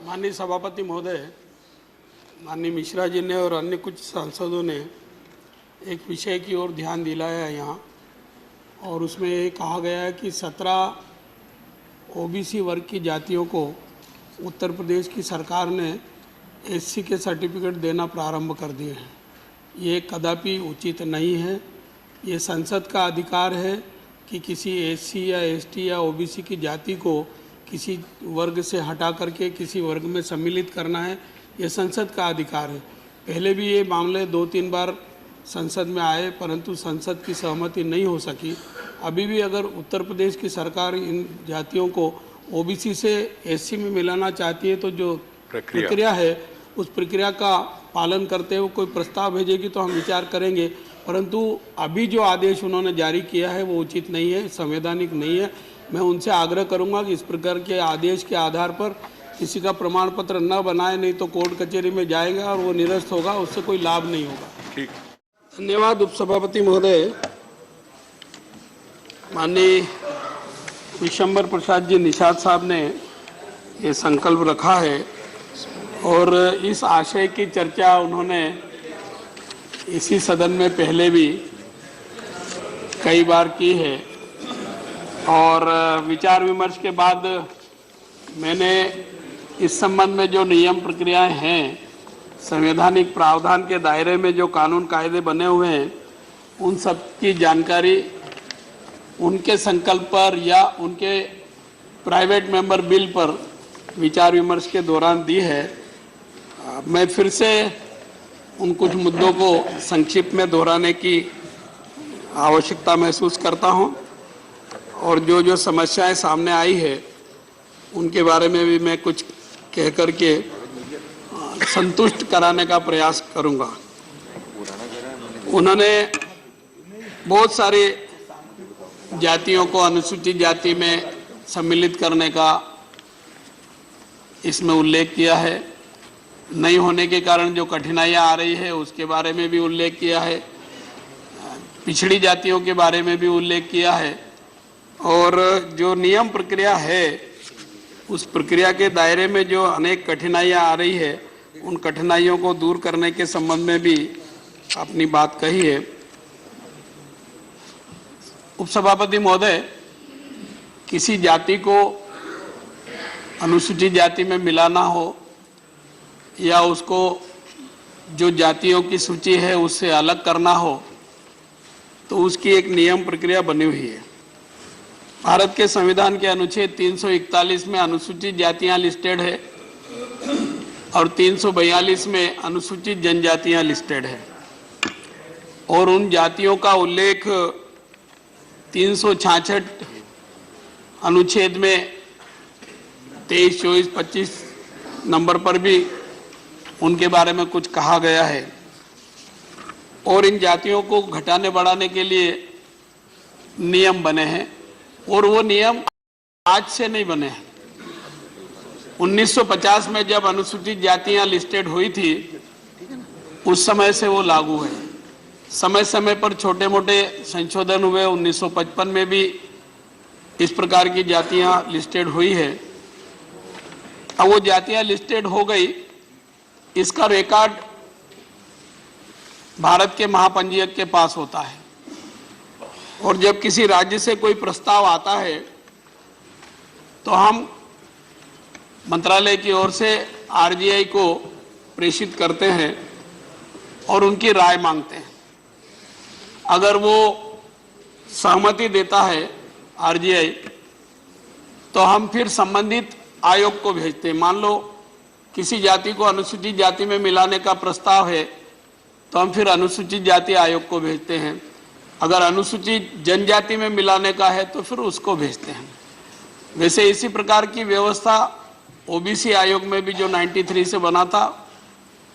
माननीय सभापति महोदय, माननीय मिश्रा जी ने और अन्य कुछ सांसदों ने एक विषय की ओर ध्यान दिलाया है यहाँ, और उसमें ये कहा गया है कि 17 ओबीसी वर्ग की जातियों को उत्तर प्रदेश की सरकार ने एससी के सर्टिफिकेट देना प्रारंभ कर दिए हैं। ये कदापि उचित नहीं है। ये संसद का अधिकार है कि किसी एससी या एसटी या ओबीसी की जाति को किसी वर्ग से हटा करके किसी वर्ग में सम्मिलित करना है, ये संसद का अधिकार है। पहले भी ये मामले 2-3 बार संसद में आए, परंतु संसद की सहमति नहीं हो सकी। अभी भी अगर उत्तर प्रदेश की सरकार इन जातियों को ओबीसी से एससी में मिलाना चाहती है तो जो प्रक्रिया है उस प्रक्रिया का पालन करते हुए कोई प्रस्ताव भेजेगी तो हम विचार करेंगे, परंतु अभी जो आदेश उन्होंने जारी किया है वो उचित नहीं है, संवैधानिक नहीं है। मैं उनसे आग्रह करूंगा कि इस प्रकार के आदेश के आधार पर किसी का प्रमाण पत्र न बनाए, नहीं तो कोर्ट कचहरी में जाएगा और वो निरस्त होगा, उससे कोई लाभ नहीं होगा। ठीक, धन्यवाद उपसभापति महोदय। माननीय विशंबर प्रसाद जी निषाद साहब ने ये संकल्प रखा है और इस आशय की चर्चा उन्होंने इसी सदन में पहले भी कई बार की है, और विचार विमर्श के बाद मैंने इस संबंध में जो नियम प्रक्रियाएं हैं, संवैधानिक प्रावधान के दायरे में जो कानून कायदे बने हुए हैं, उन सब की जानकारी उनके संकल्प पर या उनके प्राइवेट मेंबर बिल पर विचार विमर्श के दौरान दी है। मैं फिर से उन कुछ मुद्दों को संक्षिप्त में दोहराने की आवश्यकता महसूस करता हूं, और जो जो समस्याएं सामने आई है उनके बारे में भी मैं कुछ कह कर के संतुष्ट कराने का प्रयास करूंगा। उन्होंने बहुत सारी जातियों को अनुसूचित जाति में सम्मिलित करने का इसमें उल्लेख किया है। नहीं होने के कारण जो कठिनाइयां आ रही है उसके बारे में भी उल्लेख किया है, पिछड़ी जातियों के बारे में भी उल्लेख किया है, और जो नियम प्रक्रिया है उस प्रक्रिया के दायरे में जो अनेक कठिनाइयां आ रही है उन कठिनाइयों को दूर करने के संबंध में भी अपनी बात कही है। उपसभापति महोदय, किसी जाति को अनुसूचित जाति में मिलाना हो या उसको जो जातियों की सूची है उससे अलग करना हो तो उसकी एक नियम प्रक्रिया बनी हुई है। भारत के संविधान के अनुच्छेद 341 में अनुसूचित जातियां लिस्टेड है और 342 में अनुसूचित जनजातियां लिस्टेड है, और उन जातियों का उल्लेख 366 अनुच्छेद में 23, 24, 25 नंबर पर भी उनके बारे में कुछ कहा गया है, और इन जातियों को घटाने बढ़ाने के लिए नियम बने हैं, और वो नियम आज से नहीं बने हैं। 1950 में जब अनुसूचित जातियां लिस्टेड हुई थी उस समय से वो लागू है। समय समय पर छोटे मोटे संशोधन हुए। 1955 में भी इस प्रकार की जातियां लिस्टेड हुई है। अब वो जातियां लिस्टेड हो गई, इसका रिकॉर्ड भारत के महापंजीयक के पास होता है, और जब किसी राज्य से कोई प्रस्ताव आता है तो हम मंत्रालय की ओर से आरजीआई को प्रेषित करते हैं और उनकी राय मांगते हैं। अगर वो सहमति देता है आरजीआई तो हम फिर संबंधित आयोग को भेजते हैं। मान लो किसी जाति को अनुसूचित जाति में मिलाने का प्रस्ताव है तो हम फिर अनुसूचित जाति आयोग को भेजते हैं। अगर अनुसूचित जनजाति में मिलाने का है तो फिर उसको भेजते हैं। वैसे इसी प्रकार की व्यवस्था ओबीसी आयोग में भी जो 93 से बना था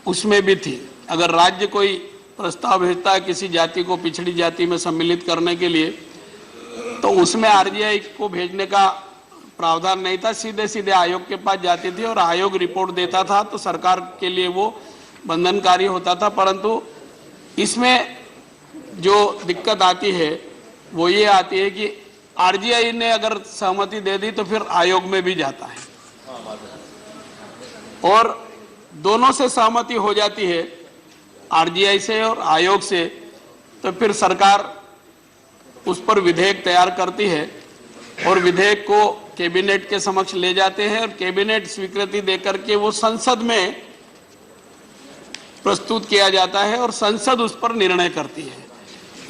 उसमें भी थी। अगर राज्य कोई प्रस्ताव भेजता है किसी जाति को पिछड़ी जाति में सम्मिलित करने के लिए तो उसमें आरजीआई को भेजने का प्रावधान नहीं था, सीधे सीधे आयोग के पास जाती थी और आयोग रिपोर्ट देता था, तो सरकार के लिए वो बंधनकारी होता था। परंतु इसमें जो दिक्कत आती है वो ये आती है कि आरजीआई ने अगर सहमति दे दी तो फिर आयोग में भी जाता है। और दोनों से सहमति हो जाती है, आरजीआई से और आयोग से, तो फिर सरकार उस पर विधेयक तैयार करती है और विधेयक को कैबिनेट के समक्ष ले जाते हैं और कैबिनेट स्वीकृति देकर के वो संसद में प्रस्तुत किया जाता है और संसद उस पर निर्णय करती है।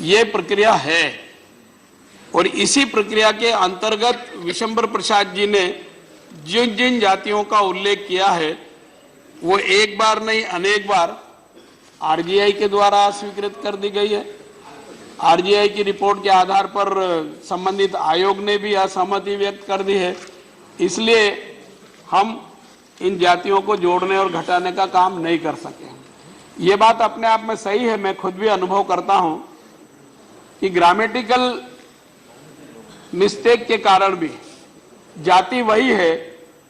ये प्रक्रिया है और इसी प्रक्रिया के अंतर्गत विशंबर प्रसाद जी ने जिन जिन जातियों का उल्लेख किया है वो एक बार नहीं अनेक बार आरजीआई के द्वारा स्वीकृत कर दी गई है। आरजीआई की रिपोर्ट के आधार पर संबंधित आयोग ने भी असहमति व्यक्त कर दी है। इसलिए हम इन जातियों को जोड़ने और घटाने का काम नहीं कर सके। ये बात अपने आप में सही है, मैं खुद भी अनुभव करता हूं कि ग्रामेटिकल मिस्टेक के कारण भी जाति वही है,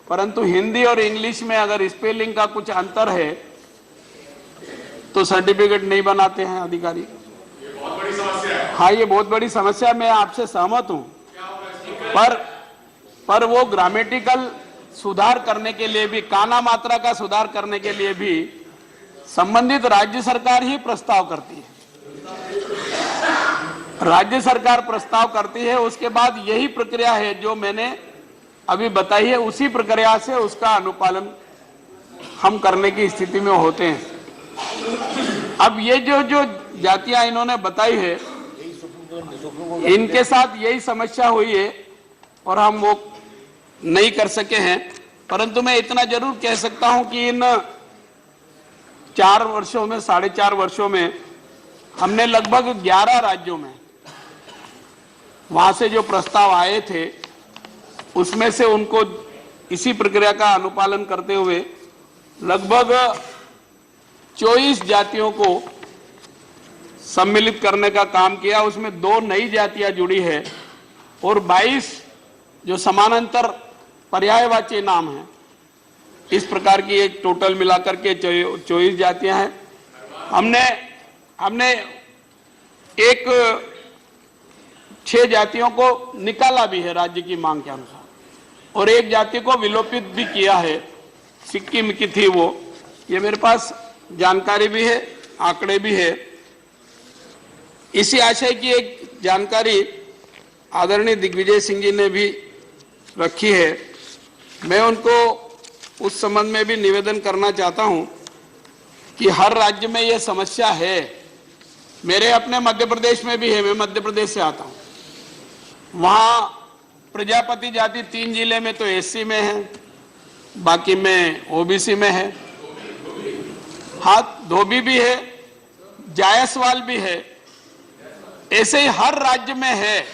परंतु हिंदी और इंग्लिश में अगर स्पेलिंग का कुछ अंतर है तो सर्टिफिकेट नहीं बनाते हैं अधिकारी। बहुत बड़ी समस्या है। हाँ, ये बहुत बड़ी समस्या, मैं आपसे सहमत हूं, पर वो ग्रामेटिकल सुधार करने के लिए भी, काना मात्रा का सुधार करने के लिए भी संबंधित राज्य सरकार ही प्रस्ताव करती है। राज्य सरकार प्रस्ताव करती है, उसके बाद यही प्रक्रिया है जो मैंने अभी बताई है, उसी प्रक्रिया से उसका अनुपालन हम करने की स्थिति में होते हैं। अब ये जो जातियां इन्होंने बताई है, इनके साथ यही समस्या हुई है और हम वो नहीं कर सके हैं। परंतु मैं इतना जरूर कह सकता हूं कि इन 4 वर्षों में, 4.5 वर्षों में हमने लगभग 11 राज्यों में वहां से जो प्रस्ताव आए थे उसमें से उनको इसी प्रक्रिया का अनुपालन करते हुए लगभग 24 जातियों को सम्मिलित करने का काम किया। उसमें 2 नई जातियां जुड़ी है और 22 जो समानांतर पर्यायवाची नाम है। इस प्रकार की एक टोटल मिलाकर के 24 जातियां हैं। हमने एक 6 जातियों को निकाला भी है राज्य की मांग के अनुसार और एक जाति को विलोपित भी किया है, सिक्किम की थी वो। ये मेरे पास जानकारी भी है, आंकड़े भी है। इसी आशय की एक जानकारी आदरणीय दिग्विजय सिंह जी ने भी रखी है। मैं उनको उस संबंध में भी निवेदन करना चाहता हूं कि हर राज्य में यह समस्या है। मेरे अपने मध्य प्रदेश में भी है, मैं मध्य प्रदेश से आता हूं। वहां प्रजापति जाति 3 जिले में तो एससी में है, बाकी में ओबीसी में है। हाँ, धोबी भी है, जायसवाल भी है। ऐसे ही हर राज्य में है।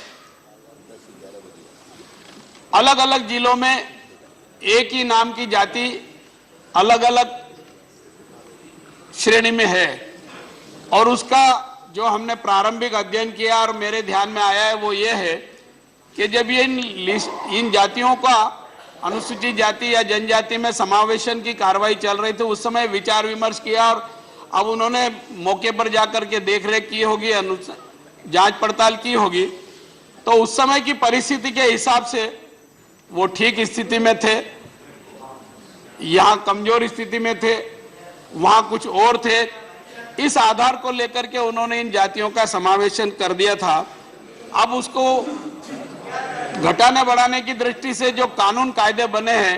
अलग अलग जिलों में एक ही नाम की जाति अलग अलग श्रेणी में है और उसका जो हमने प्रारंभिक अध्ययन किया और मेरे ध्यान में आया है वो ये है कि जब ये इन जातियों का अनुसूचित जाति या जनजाति में समावेशन की कार्रवाई चल रही थी, उस समय विचार विमर्श किया और अब उन्होंने मौके पर जाकर के देखरेख की होगी, जांच पड़ताल की होगी, तो उस समय की परिस्थिति के हिसाब से वो ठीक स्थिति में थे, यहां कमजोर स्थिति में थे, वहां कुछ और थे। इस आधार को लेकर के उन्होंने इन जातियों का समावेशन कर दिया था। अब उसको घटाने बढ़ाने की दृष्टि से जो कानून कायदे बने हैं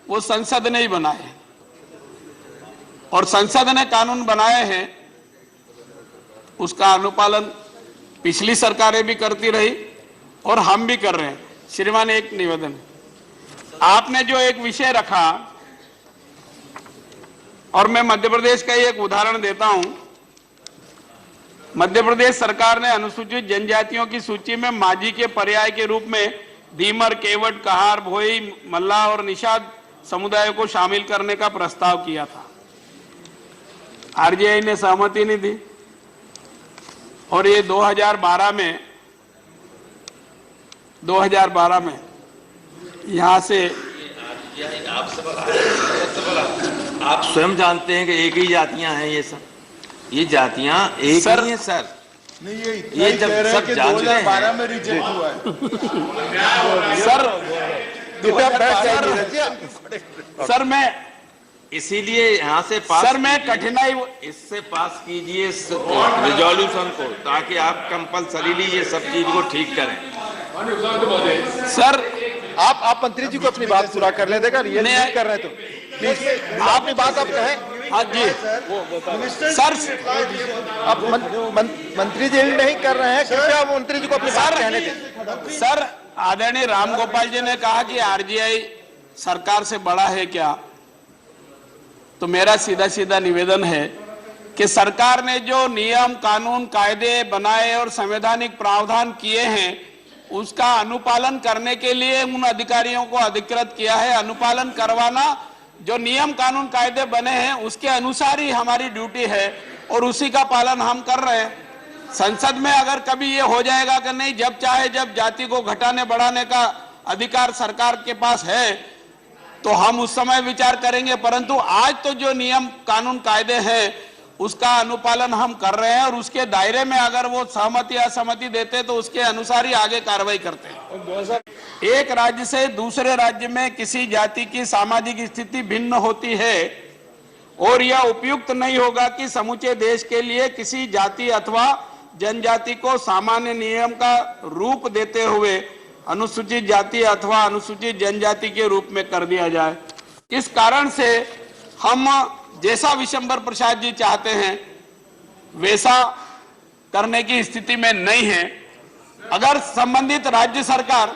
वो संसद ने ही बनाए और संसद ने कानून बनाए हैं, उसका अनुपालन पिछली सरकारें भी करती रही और हम भी कर रहे हैं। श्रीमान, एक निवेदन, आपने जो एक विषय रखा और मैं मध्य प्रदेश का एक उदाहरण देता हूं। मध्य प्रदेश सरकार ने अनुसूचित जनजातियों की सूची में माझी के पर्याय के रूप में धीमर, केवट, कहार, भोई, मल्लाह और निषाद समुदाय को शामिल करने का प्रस्ताव किया था। आरजीआई ने सहमति नहीं दी और ये 2012 में यहां से आप स्वयं जानते हैं कि एक ही जातियां हैं ये सब, ये जातियां एक ही हैं सर। नहीं, ये जब सब जानते हैं 2012 में रिजेक्ट हुआ है। सर मैं इसीलिए यहाँ से पास सर मैं कठिनाई इससे पास कीजिए रिजोल्यूशन को, ताकि आप कंपल्सरीली ये सब चीज को ठीक करें। सर आप मंत्री जी को अपनी बात पूरा कर ले देगा, ये नहीं कर रहे तो प्लीज आप अपनी बात आप कहें। हाँ जी सर अब मंत्री जी नहीं कर रहे हैं, कृपया मंत्री जी को अपनी बात कहने दें। सर आदरणीय राम गोपाल जी ने कहा कि आरजीआई सरकार से बड़ा है क्या, तो मेरा सीधा सीधा निवेदन है कि सरकार ने जो नियम कानून कायदे बनाए और संवैधानिक प्रावधान किए हैं उसका अनुपालन करने के लिए उन अधिकारियों को अधिकृत किया है। अनुपालन करवाना, जो नियम कानून कायदे बने हैं उसके अनुसार ही हमारी ड्यूटी है और उसी का पालन हम कर रहे हैं। संसद में अगर कभी ये हो जाएगा कि नहीं, जब चाहे जब जाति को घटाने बढ़ाने का अधिकार सरकार के पास है, तो हम उस समय विचार करेंगे, परंतु आज तो जो नियम कानून कायदे हैं उसका अनुपालन हम कर रहे हैं और उसके दायरे में अगर वो सहमति असहमति देते तो उसके अनुसार ही आगे कार्रवाई करते हैं। एक राज्य से दूसरे राज्य में किसी जाति की सामाजिक स्थिति भिन्न होती है और यह उपयुक्त नहीं होगा कि समूचे देश के लिए किसी जाति अथवा जनजाति को सामान्य नियम का रूप देते हुए अनुसूचित जाति अथवा अनुसूचित जनजाति के रूप में कर दिया जाए। इस कारण से हम जैसा विशंबर प्रसाद जी चाहते हैं वैसा करने की स्थिति में नहीं है। अगर संबंधित राज्य सरकार